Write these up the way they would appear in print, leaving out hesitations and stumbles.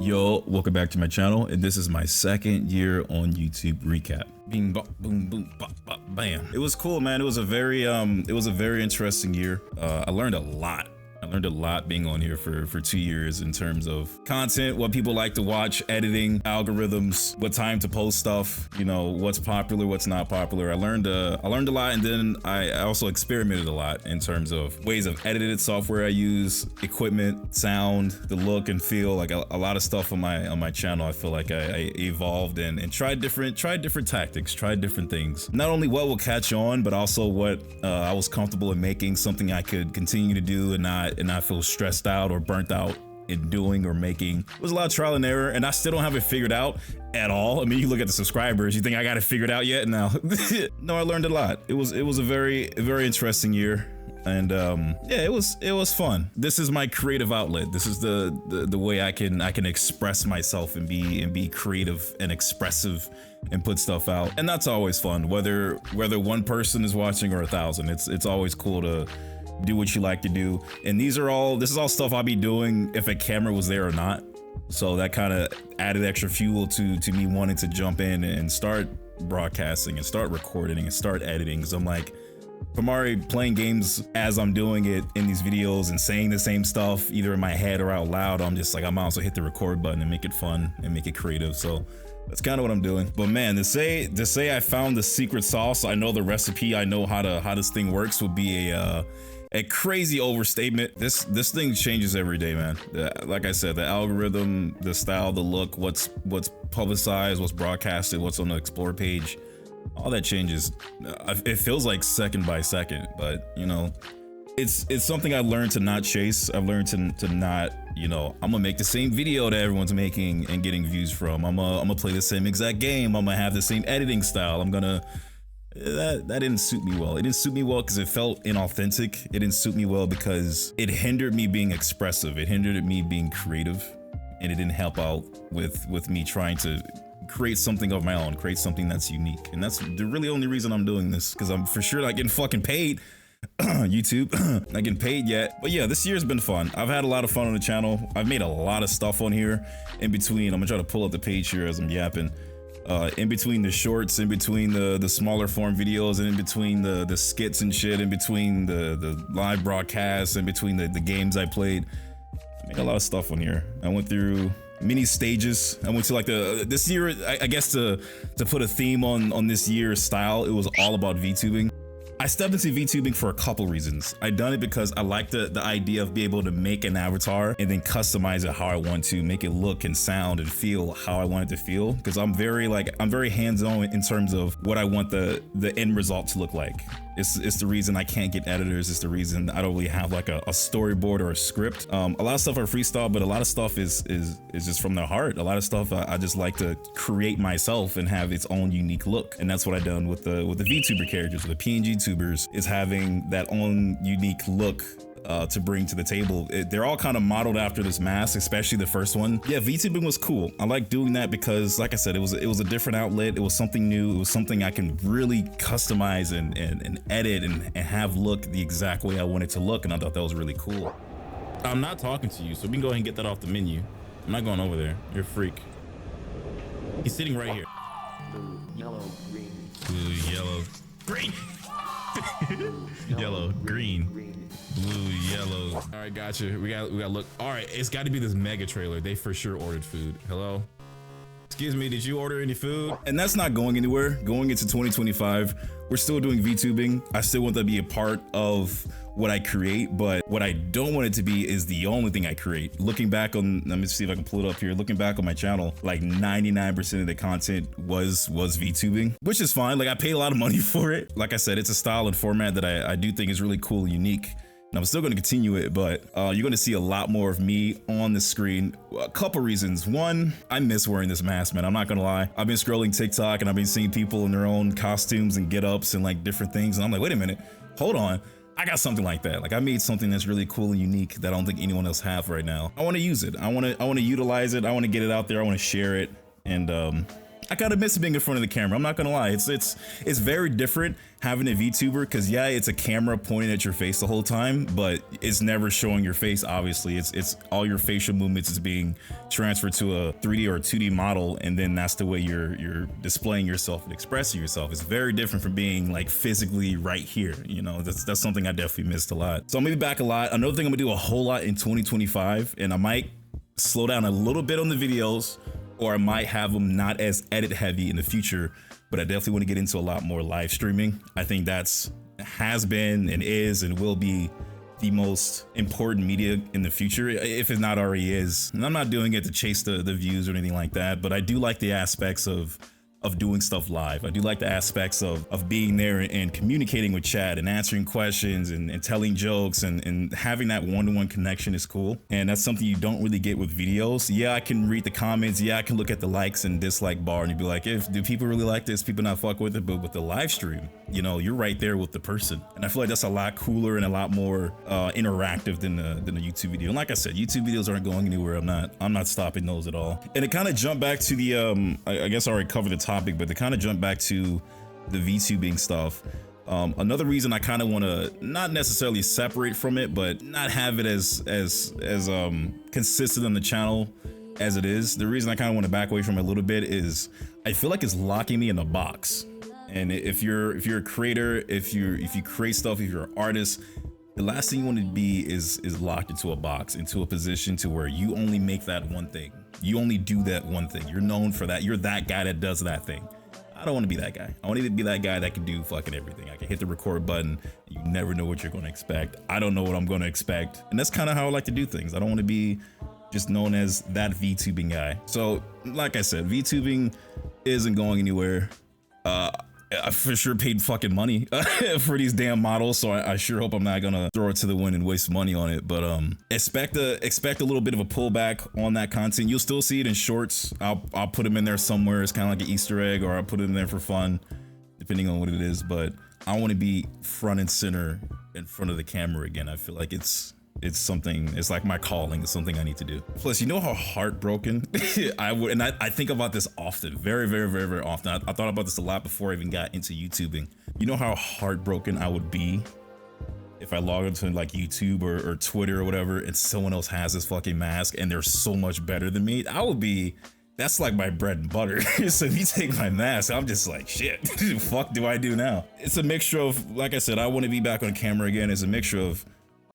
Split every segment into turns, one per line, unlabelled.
Yo, welcome back to my channel, and this is my second year on YouTube recap. Bing, bop, boom, boom, bop, bop, bam. It was cool, man. It was a very interesting year. I learned a lot. I learned a lot being on here for 2 years in terms of content, what people like to watch, editing, algorithms, what time to post stuff, you know, what's popular, what's not popular. I learned a lot, and then I also experimented a lot in terms of ways of edited software I use, equipment, sound, the look and feel, like a lot of stuff on my channel. I feel like I evolved and tried different tactics, tried different things. Not only what will catch on, but also what I was comfortable in making, something I could continue to do and not feel stressed out or burnt out in doing or making. It was a lot of trial and error, and I still don't have it figured out at all. I mean, you look at the subscribers, you think I got it figured out yet? No. No, I learned a lot. It was a very interesting year, and yeah, it was fun. This is my creative outlet. This is the way I can express myself and be creative and expressive and put stuff out, and that's always fun. Whether one person is watching or 1,000, it's always cool to do what you like to do. And this is all stuff I'll be doing if a camera was there or not. So that kind of added extra fuel to me wanting to jump in and start broadcasting and start recording and start editing. Because I'm like, if I'm already playing games as I'm doing it in these videos and saying the same stuff either in my head or out loud, I'm just like, I might also hit the record button and make it fun and make it creative. So that's kind of what I'm doing. But man, to say I found the secret sauce, I know the recipe, I know how this thing works, would be a crazy overstatement. This thing changes every day, man. Like I said, the algorithm, the style, the look, what's publicized, what's broadcasted, what's on the explore page, all that changes. It feels like second by second, but you know, it's something I learned to not chase. I've learned to not, you know, I'm gonna make the same video that everyone's making and getting views from. I'm gonna play the same exact game. I'm gonna have the same editing style. That didn't suit me well. It didn't suit me well because it felt inauthentic. It didn't suit me well because it hindered me being expressive. It hindered me being creative, and it didn't help out with me trying to create something of my own, create something that's unique. And that's the really only reason I'm doing this, because I'm for sure not getting fucking paid. YouTube, not getting paid yet. But yeah, this year's been fun. I've had a lot of fun on the channel. I've made a lot of stuff on here in between. I'm gonna try to pull up the page here as I'm yapping. In between the shorts, in between the smaller form videos, and in between the skits and shit, in between the live broadcasts, in between the games I played. I made a lot of stuff on here. I went through mini stages. I went to like this year, I guess to put a theme on this year's style, it was all about VTubing. I stepped into VTubing for a couple reasons. I done it because I like the idea of being able to make an avatar and then customize it how I want to, make it look and sound and feel how I want it to feel. Because I'm very hands-on in terms of what I want the end result to look like. It's the reason I can't get editors. It's the reason I don't really have like a storyboard or a script. A lot of stuff are freestyle, but a lot of stuff is just from the heart. A lot of stuff I just like to create myself and have its own unique look. And that's what I done with the VTuber characters, with the PNG tubers, is having that own unique look to bring to the table. They're all kind of modeled after this mask, especially the first one. Yeah, VTubing was cool. I like doing that because, like I said, it was a different outlet. It was something new. It was something I can really customize and edit and have look the exact way I want it to look. And I thought that was really cool. I'm not talking to you, so we can go ahead and get that off the menu. I'm not going over there. You're a freak. He's sitting right here.
Blue, yellow, green.
Blue, yellow, green. Yellow, green. Blue, yellow. All right, gotcha. We got look. All right, it's got to be this mega trailer. They for sure ordered food. Hello? Excuse me, did you order any food? And that's not going anywhere. Going into 2025, we're still doing VTubing. I still want that to be a part of what I create, but what I don't want it to be is the only thing I create. Looking back on, let me see if I can pull it up here. Looking back on my channel, like 99% of the content was VTubing, which is fine. Like I paid a lot of money for it. Like I said, it's a style and format that I do think is really cool and unique. And I'm still going to continue it, but you're going to see a lot more of me on the screen. A couple reasons. One, I miss wearing this mask, man. I'm not going to lie. I've been scrolling TikTok and I've been seeing people in their own costumes and get-ups and like different things. And I'm like, wait a minute, hold on. I got something like that. Like I made something that's really cool and unique that I don't think anyone else have right now. I want to use it. I want to utilize it. I want to get it out there. I want to share it. And I kind of miss being in front of the camera. I'm not gonna lie. It's very different having a VTuber, because yeah, it's a camera pointing at your face the whole time, but it's never showing your face. Obviously, it's all your facial movements is being transferred to a 3D or 2D model, and then that's the way you're displaying yourself and expressing yourself. It's very different from being like physically right here. You know, that's something I definitely missed a lot. So I'm gonna be back a lot. Another thing I'm gonna do a whole lot in 2025, and I might slow down a little bit on the videos, or I might have them not as edit heavy in the future, but I definitely want to get into a lot more live streaming. I think that's has been and is and will be the most important media in the future, if it not already is. And I'm not doing it to chase the views or anything like that, but I do like the aspects of doing stuff live. I do like the aspects of being there and communicating with chat and answering questions and telling jokes and having that one-to-one connection is cool. And that's something you don't really get with videos. Yeah, I can read the comments. Yeah, I can look at the likes and dislike bar and you'd be like, do people really like this? People not fuck with it? But with the live stream, you know, you're right there with the person. And I feel like that's a lot cooler and a lot more interactive than the YouTube video. And like I said, YouTube videos aren't going anywhere. I'm not stopping those at all. And it kind of jumped back to the, I guess I already covered the topic, but to kind of jump back to the VTubing stuff. Another reason I kind of want to not necessarily separate from it, but not have it as consistent on the channel as it is. The reason I kind of want to back away from it a little bit is I feel like it's locking me in a box. And if you're a creator, if you create stuff, if you're an artist, the last thing you want to be is locked into a box, into a position to where you only make that one thing. You only do that one thing. You're known for that. You're that guy that does that thing. I don't want to be that guy. I want to be that guy that can do fucking everything. I can hit the record button. You never know what you're going to expect. I don't know what I'm going to expect. And that's kind of how I like to do things. I don't want to be just known as that VTubing guy. So like I said, VTubing isn't going anywhere. I for sure paid fucking money for these damn models, so I sure hope I'm not gonna throw it to the wind and waste money on it. But expect a little bit of a pullback on that content. You'll still see it in shorts. I'll put them in there somewhere. It's kind of like an Easter egg, or I'll put it in there for fun, depending on what it is. But I want to be front and center in front of the camera again. I feel like it's something, it's like my calling. It's something I need to do. Plus, you know how heartbroken I think about this often, very, very, very, very often. I thought about this a lot before I even got into YouTubing. You know how heartbroken I would be if I log into like YouTube or Twitter or whatever, and someone else has this fucking mask and they're so much better than me. That's like my bread and butter. So if you take my mask, I'm just like, shit, what the fuck do I do now? It's a mixture of, like I said, I want to be back on camera again. It's a mixture of,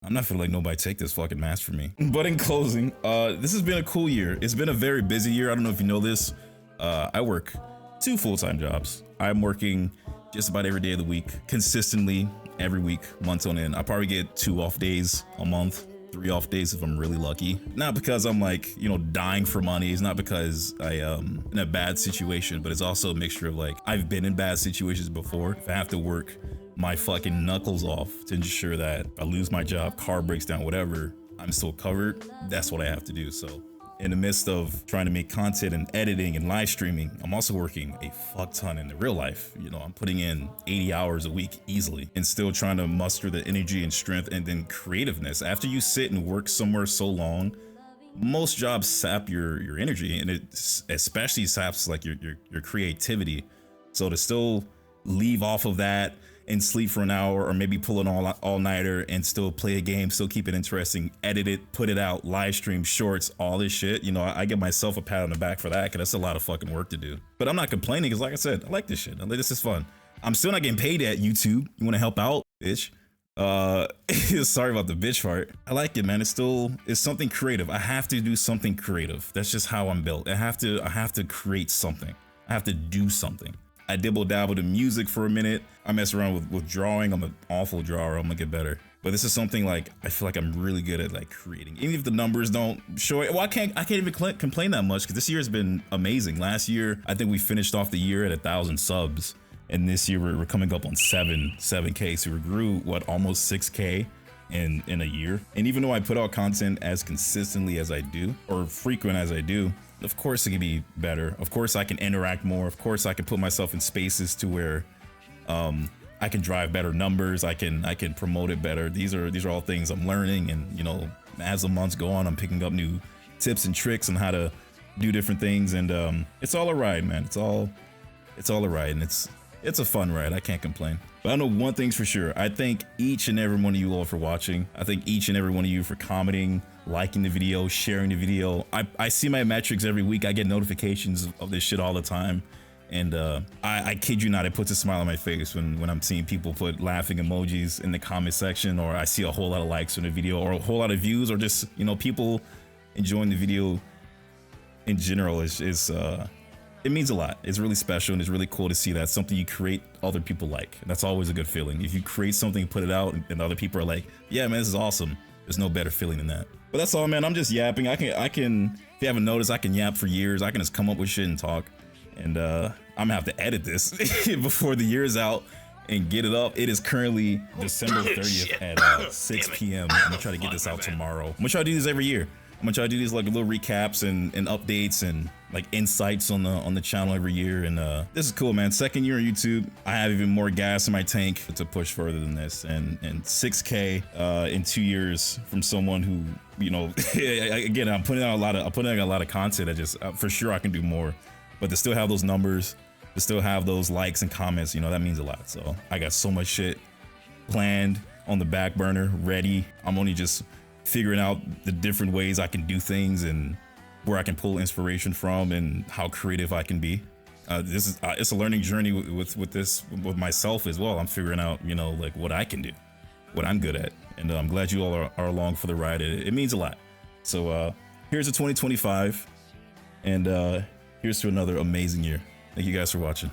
I'm not feeling like nobody take this fucking mask from me. But in closing, this has been a cool year. It's been a very busy year. I don't know if you know this. I work 2 full-time jobs. I'm working just about every day of the week, consistently every week, months on end. I probably get 2 off days a month, 3 off days if I'm really lucky. Not because I'm like, you know, dying for money. It's not because I am in a bad situation, but it's also a mixture of like, I've been in bad situations before. If I have to work my fucking knuckles off to ensure that if I lose my job, car breaks down, whatever, I'm still covered, that's what I have to do. So in the midst of trying to make content and editing and live streaming, I'm also working a fuck ton in the real life. You know, I'm putting in 80 hours a week easily and still trying to muster the energy and strength and then creativeness. After you sit and work somewhere so long, most jobs sap your energy, and it especially saps like your creativity. So to still leave off of that and sleep for an hour, or maybe pull an all-nighter and still play a game, still keep it interesting, edit it, put it out, live stream, shorts, all this shit, you know, I give myself a pat on the back for that, because that's a lot of fucking work to do. But I'm not complaining, because like I said, I like this shit. This is fun. I'm still not getting paid at YouTube. You want to help out, bitch? Sorry about the bitch part. I like it, man. It's something creative. I have to do something creative. That's just how I'm built. I have to create something. I have to do something. I dibble dabbled in music for a minute. I mess around with drawing. I'm an awful drawer. I'm gonna get better. But this is something like I feel like I'm really good at like creating. Even if the numbers don't show it. Well, I can't even complain that much, because this year has been amazing. Last year, I think we finished off the year at 1,000 subs. And this year we're coming up on 7K. So we grew almost 6K in a year. And even though I put out content as consistently as I do, or frequent as I do, of course it can be better. Of course I can interact more. Of course I can put myself in spaces to where I can drive better numbers. I can promote it better. These are all things I'm learning, and you know, as the months go on, I'm picking up new tips and tricks on how to do different things, and it's all a ride, man. It's all a ride, and it's a fun ride. I can't complain. But I know one thing's for sure. I thank each and every one of you all for watching. I thank each and every one of you for commenting, liking the video, sharing the video. I see my metrics every week. I get notifications of this shit all the time. And I kid you not, it puts a smile on my face when I'm seeing people put laughing emojis in the comment section, or I see a whole lot of likes on the video, or a whole lot of views, or just, you know, people enjoying the video in general. It means a lot. It's really special, and it's really cool to see that something you create other people like. That's always a good feeling. If you create something, put it out, and other people are like, yeah, man, this is awesome. There's no better feeling than that. But that's all, man. I'm just yapping. I can, if you haven't noticed, I can yap for years. I can just come up with shit and talk. And I'm gonna have to edit this before the year's out and get it up. It is currently December 30th at 6 p.m. I'm gonna try to get this out tomorrow. I'm gonna try to do this every year. I'm gonna try to do these like little recaps and updates and like insights on the channel every year. And this is cool, man. Second year on YouTube, I have even more gas in my tank to push further than this. And 6K in 2 years from someone who, you know, again, I'm putting out a lot of content. I just for sure I can do more. But to still have those numbers, to still have those likes and comments, you know, that means a lot. So I got so much shit planned on the back burner, ready. I'm only just figuring out the different ways I can do things and where I can pull inspiration from and how creative I can be. It's a learning journey with myself as well. I'm figuring out, you know, like what I can do, what I'm good at. And I'm glad you all are along for the ride. It means a lot. So here's to 2025. And here's to another amazing year. Thank you guys for watching.